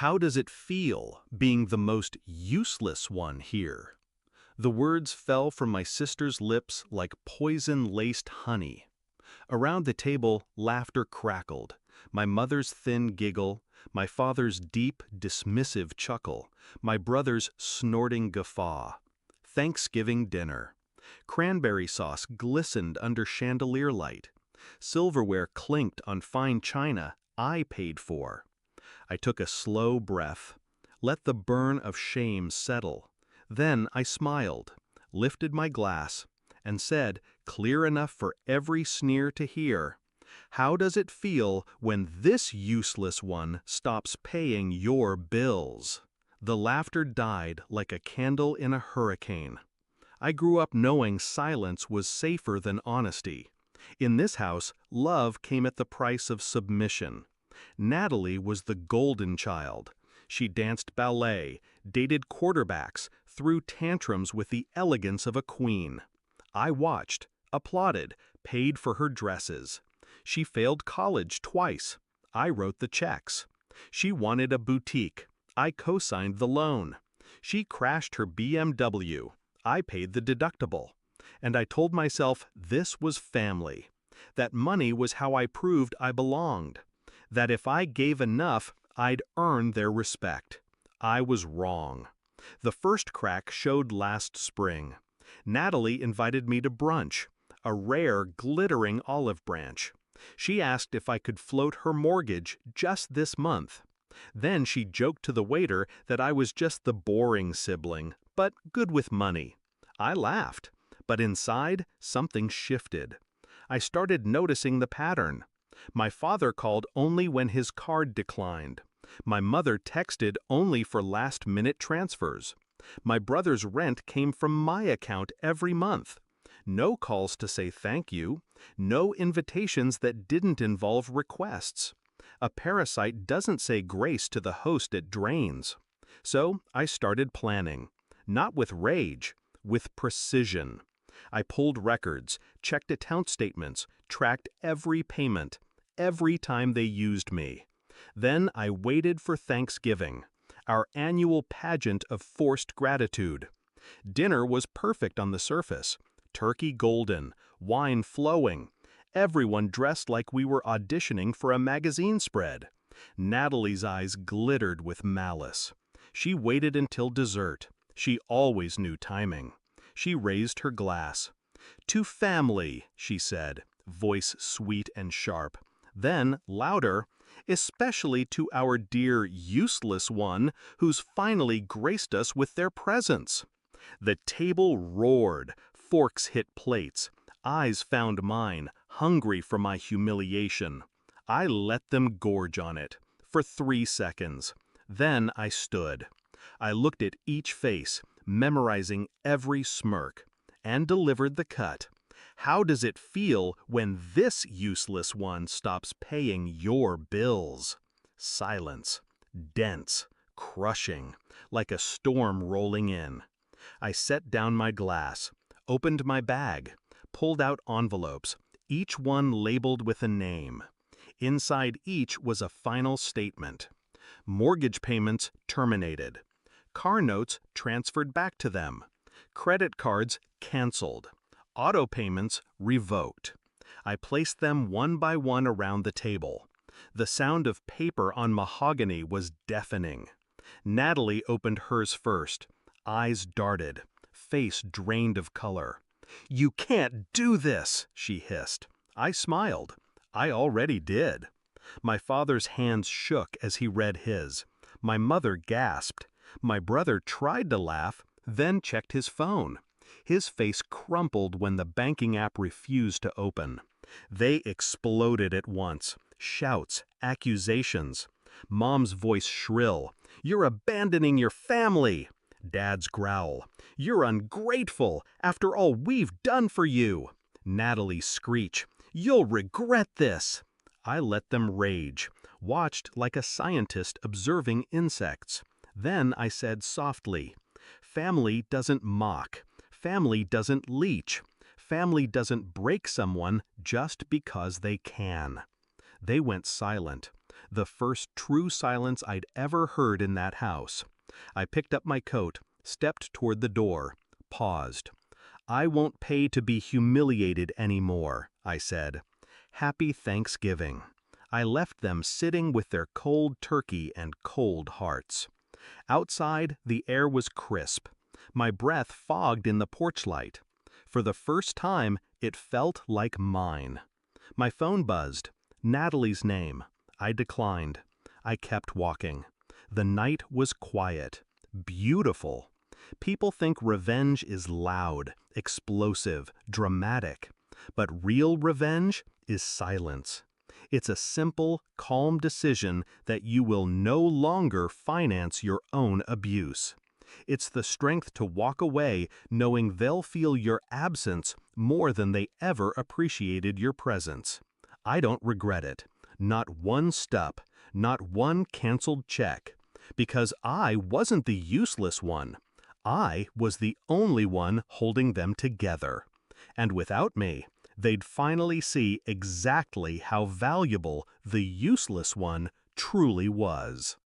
How does it feel being the most useless one here? The words fell from my sister's lips like poison-laced honey. Around the table, laughter crackled. My mother's thin giggle, my father's deep, dismissive chuckle, my brother's snorting guffaw. Thanksgiving dinner. Cranberry sauce glistened under chandelier light. Silverware clinked on fine china I paid for. I took a slow breath, let the burn of shame settle. Then I smiled, lifted my glass, and said, clear enough for every sneer to hear, "How does it feel when this useless one stops paying your bills?" The laughter died like a candle in a hurricane. I grew up knowing silence was safer than honesty. In this house, love came at the price of submission. Natalie was the golden child. She danced ballet, dated quarterbacks, threw tantrums with the elegance of a queen. I watched, applauded, paid for her dresses. She failed college twice. I wrote the checks. She wanted a boutique. I co-signed the loan. She crashed her BMW. I paid the deductible. And I told myself this was family. That money was how I proved I belonged. That if I gave enough, I'd earn their respect. I was wrong. The first crack showed last spring. Natalie invited me to brunch, a rare, glittering olive branch. She asked if I could float her mortgage just this month. Then she joked to the waiter that I was just the boring sibling, but good with money. I laughed, but inside, something shifted. I started noticing the pattern. My father called only when his card declined. My mother texted only for last-minute transfers. My brother's rent came from my account every month. No calls to say thank you. No invitations that didn't involve requests. A parasite doesn't say grace to the host it drains. So I started planning. Not with rage, with precision. I pulled records, checked account statements, tracked every payment, every time they used me. Then I waited for Thanksgiving, our annual pageant of forced gratitude. Dinner was perfect on the surface, turkey golden, wine flowing, everyone dressed like we were auditioning for a magazine spread. Natalie's eyes glittered with malice. She waited until dessert. She always knew timing. She raised her glass. "To family," she said, voice sweet and sharp. Then, louder, "especially to our dear useless one who's finally graced us with their presence." The table roared, forks hit plates, eyes found mine, hungry for my humiliation. I let them gorge on it, for 3 seconds. Then I stood. I looked at each face, memorizing every smirk, and delivered the cut. How does it feel when this useless one stops paying your bills? Silence, dense, crushing, like a storm rolling in. I set down my glass, opened my bag, pulled out envelopes, each one labeled with a name. Inside each was a final statement. Mortgage payments terminated. Car notes transferred back to them. Credit cards canceled. Auto payments revoked. I placed them one by one around the table. The sound of paper on mahogany was deafening. Natalie opened hers first. Eyes darted. Face drained of color. "You can't do this," she hissed. I smiled. I already did. My father's hands shook as he read his. My mother gasped. My brother tried to laugh, then checked his phone. His face crumpled when the banking app refused to open. They exploded at once. Shouts, accusations. Mom's voice shrill. "You're abandoning your family." Dad's growl. "You're ungrateful after all we've done for you." Natalie's screech. "You'll regret this." I let them rage, watched like a scientist observing insects. Then I said softly, "Family doesn't mock. Family doesn't leech. Family doesn't break someone just because they can." They went silent, The first true silence I'd ever heard in that house. I picked up my coat, stepped toward the door, paused. "I won't pay to be humiliated anymore," I said. "Happy Thanksgiving." I left them sitting with their cold turkey and cold hearts. Outside, the air was crisp. My breath fogged in the porch light. For the first time, it felt like mine. My phone buzzed. Natalie's name. I declined. I kept walking. The night was quiet. Beautiful. People think revenge is loud, explosive, dramatic. But real revenge is silence. It's a simple, calm decision that you will no longer finance your own abuse. It's the strength to walk away knowing they'll feel your absence more than they ever appreciated your presence. I don't regret it. Not one step, not one canceled check. Because I wasn't the useless one. I was the only one holding them together. And without me, they'd finally see exactly how valuable the useless one truly was.